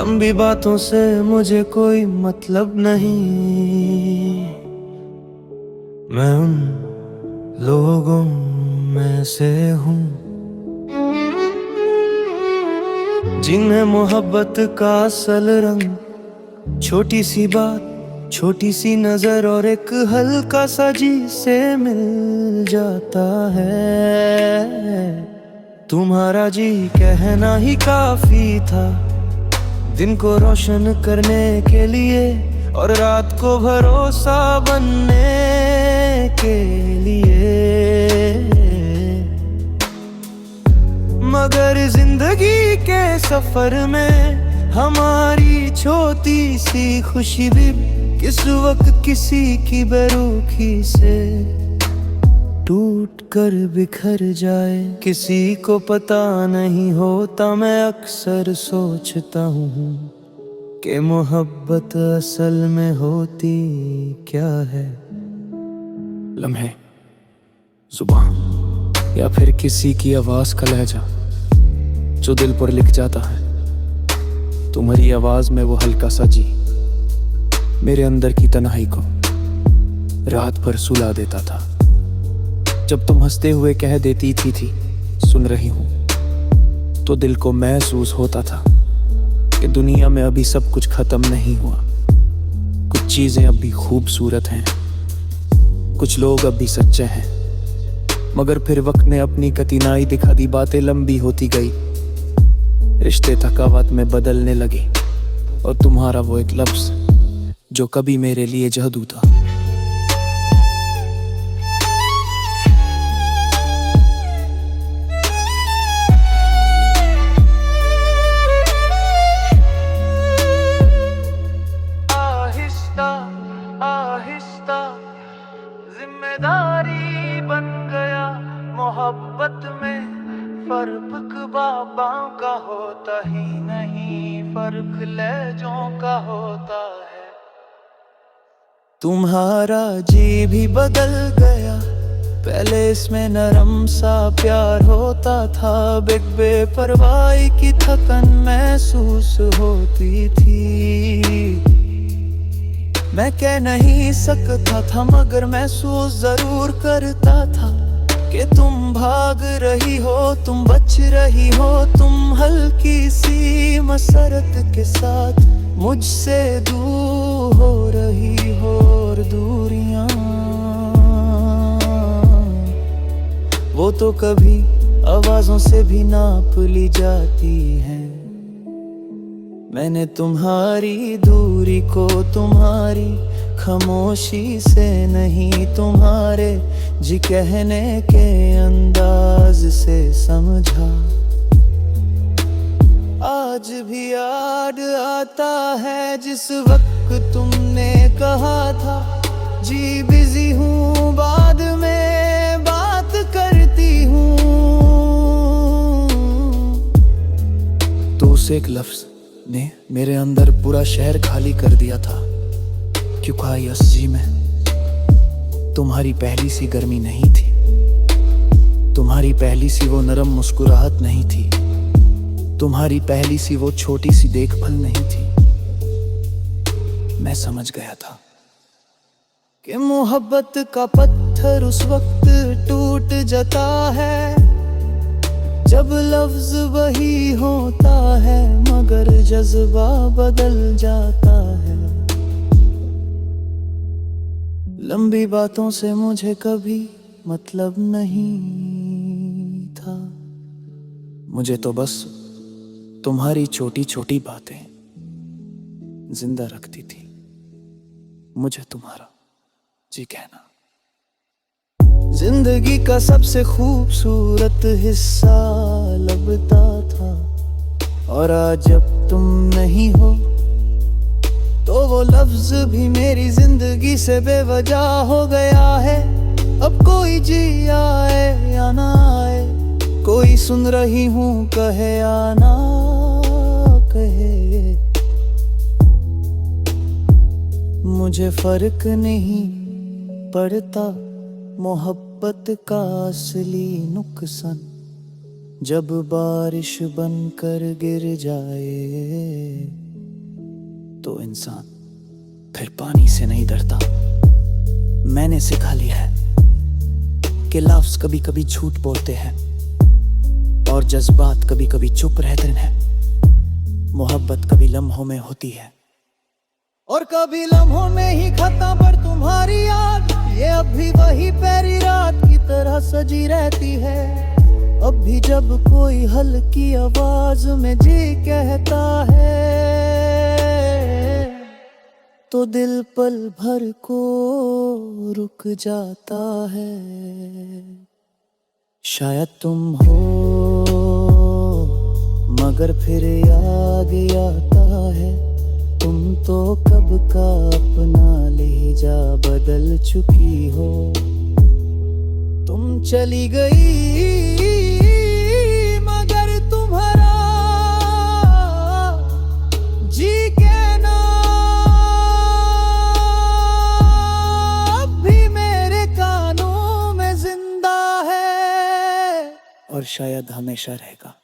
लंबी बातों से मुझे कोई मतलब नहीं। मैं उन लोगों में से हूँ जिन्हें मोहब्बत का असल रंग छोटी सी बात, छोटी सी नजर और एक हल्का सा जी से मिल जाता है। तुम्हारा जी कहना ही काफी था दिन को रोशन करने के लिए और रात को भरोसा बनने के लिए। मगर जिंदगी के सफर में हमारी छोटी सी खुशी भी किस वक्त किसी की बेरुखी से टूट कर बिखर जाए, किसी को पता नहीं होता। मैं अक्सर सोचता हूँ कि मोहब्बत असल में होती क्या है। लम्हे, जुबान या फिर किसी की आवाज का लहजा जो दिल पर लिख जाता है। तुम्हारी आवाज में वो हल्का सा जी मेरे अंदर की तन्हाई को रात भर सुला देता था। जब तुम हंसते हुए कह देती थी सुन रही हूं, तो दिल को महसूस होता था कि दुनिया में अभी सब कुछ खत्म नहीं हुआ। कुछ चीजें अब भी खूबसूरत हैं, कुछ लोग अब भी सच्चे हैं। मगर फिर वक्त ने अपनी कठिनाई दिखा दी, बातें लंबी होती गई, रिश्ते थकावट में बदलने लगे और तुम्हारा वो एक लफ्ज जो कभी मेरे लिए जादू था। आहिस्ता जिम्मेदारी बन गया मोहब्बत में। फर्क बाबा का होता ही नहीं, फर्क लहजों का होता है। तुम्हारा जी भी बदल गया, पहले इसमें नरम सा प्यार होता था। बेपरवाही की थकन महसूस होती थी। मैं कह नहीं सकता था मगर महसूस जरूर करता था कि तुम भाग रही हो, तुम बच रही हो। तुम हल्की सी मसरत के साथ मुझसे दूर हो रही हो और दूरियां वो तो कभी आवाजों से भी नाप ली जाती हैं। मैंने तुम्हारी दूरी को तुम्हारी खामोशी से नहीं, तुम्हारे जी कहने के अंदाज से समझा। आज भी याद आता है जिस वक्त तुमने कहा था जी बिजी हूँ, बाद में बात करती हूँ। तो उस एक लफ्ज ने मेरे अंदर पूरा शहर खाली कर दिया था। क्योंकि यस में तुम्हारी पहली सी गर्मी नहीं थी, तुम्हारी पहली सी वो नरम मुस्कुराहट नहीं थी, तुम्हारी पहली सी वो छोटी सी देखभाल नहीं थी। मैं समझ गया था कि मोहब्बत का पत्थर उस वक्त टूट जाता है जब लफ्ज वही होता है मगर जज्बा बदल जाता है। लंबी बातों से मुझे कभी मतलब नहीं था। मुझे तो बस तुम्हारी छोटी छोटी बातें जिंदा रखती थी। मुझे तुम्हारा जी कहना जिंदगी का सबसे खूबसूरत हिस्सा लगता था, और आज जब तुम नहीं हो तो वो लफ्ज भी मेरी जिंदगी से बेवजह हो गया है। अब कोई जी आए या ना आए, कोई सुन रही हूँ कहे या ना कहे, मुझे फर्क नहीं पड़ता। मोहब्बत का असली नुकसान जब बारिश बनकर गिर जाए। तो इंसान फिर पानी से नहीं डरता। मैंने सिखा लिया है कि लफ्ज़ कभी कभी झूठ बोलते हैं और जज्बात कभी कभी चुप रहते हैं। मोहब्बत कभी लम्हों में होती है और कभी लम्हों में ही खत्म, पर तुम्हारी याद ये अब भी वही प्यारी रात की तरह सजी रहती है। अब भी जब कोई हल्की आवाज में जी कहता है, तो दिल पल भर को रुक जाता है। शायद तुम हो मगर फिर याद आता है, तुम तो कब का अपना लहजा बदल चुकी हो। तुम चली गई मगर तुम्हारा जी के नाम अब भी मेरे कानों में जिंदा है, और शायद हमेशा रहेगा।